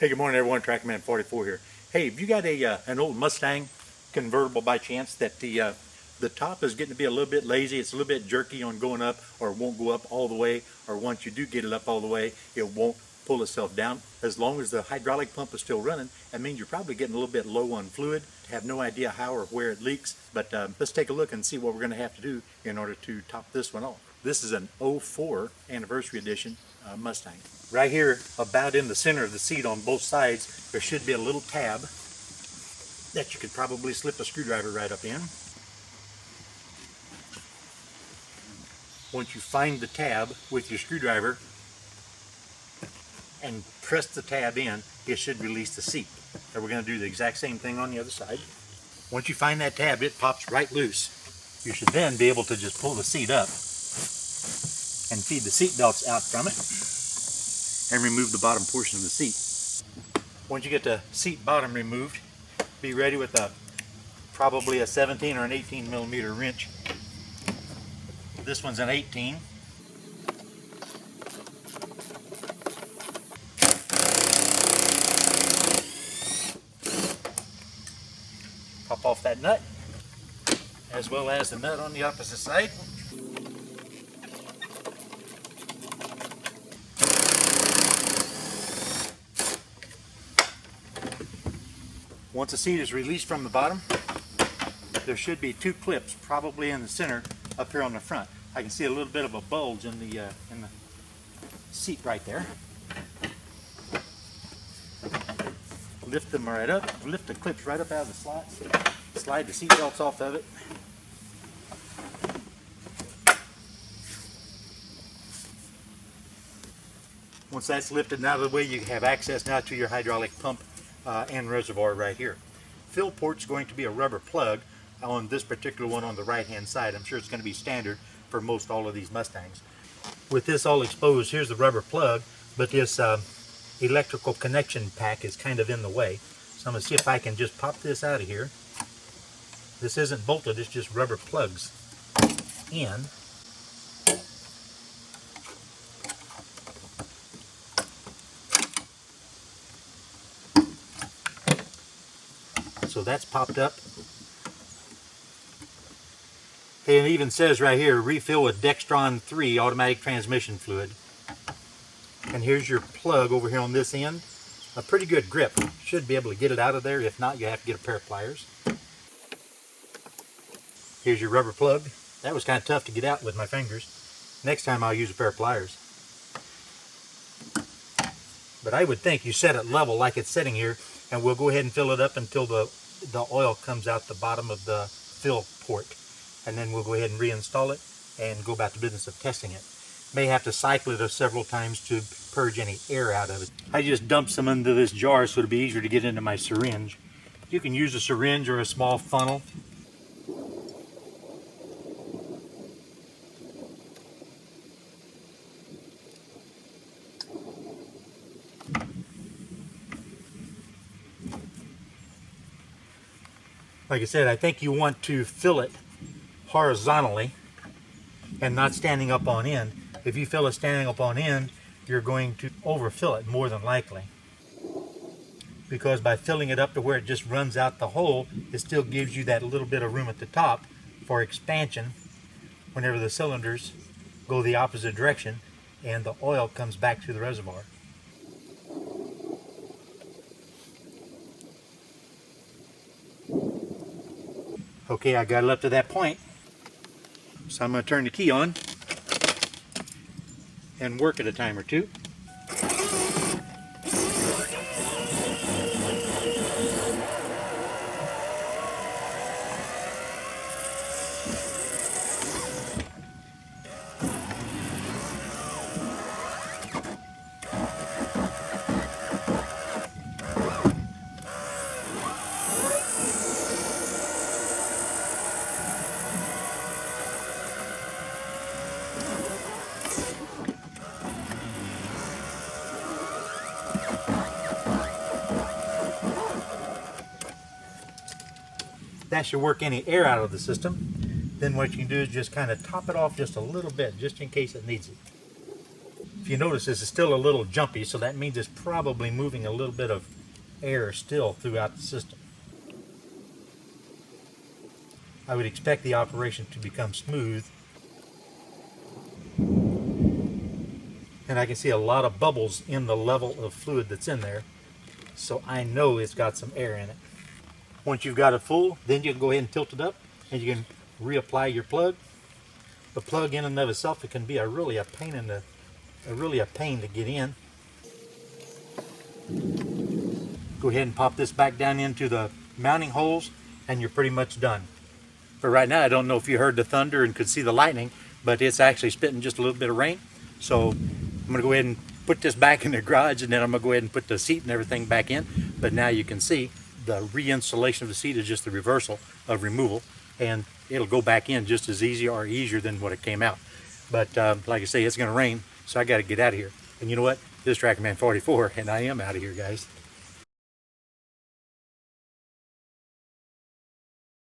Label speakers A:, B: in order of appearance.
A: Hey, good morning everyone, TrackMan44 here. Hey, have you got an old Mustang convertible by chance that the top is getting to be a little bit lazy, it's a little bit jerky on going up, or won't go up all the way, or once you do get it up all the way, it won't pull itself down? As long as the hydraulic pump is still running, that means you're probably getting a little bit low on fluid. Have no idea how or where it leaks, but let's take a look and see what we're going to have to do in order to top this one off. This is an 04 anniversary edition Mustang. Right here, about in the center of the seat on both sides, there should be a little tab that you could probably slip a screwdriver right up in. Once you find the tab with your screwdriver and press the tab in, it should release the seat. And we're going to do the exact same thing on the other side. Once you find that tab, it pops right loose. You should then be able to just pull the seat up and feed the seat belts out from it and remove the bottom portion of the seat. Once you get the seat bottom removed, be ready with probably a 17 or an 18 millimeter wrench. This one's an 18. Pop off that nut, as well as the nut on the opposite side. Once the seat is released from the bottom, there should be two clips probably in the center up here on the front. I can see a little bit of a bulge in the seat right there. Lift them right up, lift the clips right up out of the slots, slide the seat belts off of it. Once that's lifted and out of the way, you have access now to your hydraulic pump and reservoir right here. Fill port's going to be a rubber plug on this particular one on the right hand side. I'm sure it's going to be standard for most all of these Mustangs. With this all exposed, here's the rubber plug, but this electrical connection pack is kind of in the way. So I'm going to see if I can just pop this out of here. This isn't bolted, it's just rubber plugs in. So that's popped up. It even says right here, refill with Dextron 3 automatic transmission fluid. And here's your plug over here on this end. A pretty good grip. Should be able to get it out of there. If not, you have to get a pair of pliers. Here's your rubber plug. That was kind of tough to get out with my fingers. Next time I'll use a pair of pliers. But I would think you set it level like it's sitting here, and we'll go ahead and fill it up until the oil comes out the bottom of the fill port. And then we'll go ahead and reinstall it and go about the business of testing it. May have to cycle it several times to purge any air out of it. I just dumped some into this jar so it'll be easier to get into my syringe. You can use a syringe or a small funnel. Like I said, I think you want to fill it horizontally and not standing up on end. If you fill it standing up on end, you're going to overfill it more than likely. Because by filling it up to where it just runs out the hole, it still gives you that little bit of room at the top for expansion whenever the cylinders go the opposite direction and the oil comes back to the reservoir. Okay, I got it up to that point. So I'm going to turn the key on and work it a time or two. That should work any air out of the system. Then what you can do is just kind of top it off just a little bit, just in case it needs it. If you notice, this is still a little jumpy, so that means it's probably moving a little bit of air still throughout the system. I would expect the operation to become smooth. And I can see a lot of bubbles in the level of fluid that's in there, so I know it's got some air in it. Once you've got it full, then you can go ahead and tilt it up, and you can reapply your plug. The plug in and of itself, it can be really a pain to get in. Go ahead and pop this back down into the mounting holes, and you're pretty much done. But right now, I don't know if you heard the thunder and could see the lightning, but it's actually spitting just a little bit of rain. So I'm going to go ahead and put this back in the garage, and then I'm going to go ahead and put the seat and everything back in. But now you can see the reinstallation of the seat is just the reversal of removal, and it'll go back in just as easy or easier than what it came out. But like I say, it's going to rain, so I got to get out of here. And you know what? This is Trackman 44, and I am out of here, guys.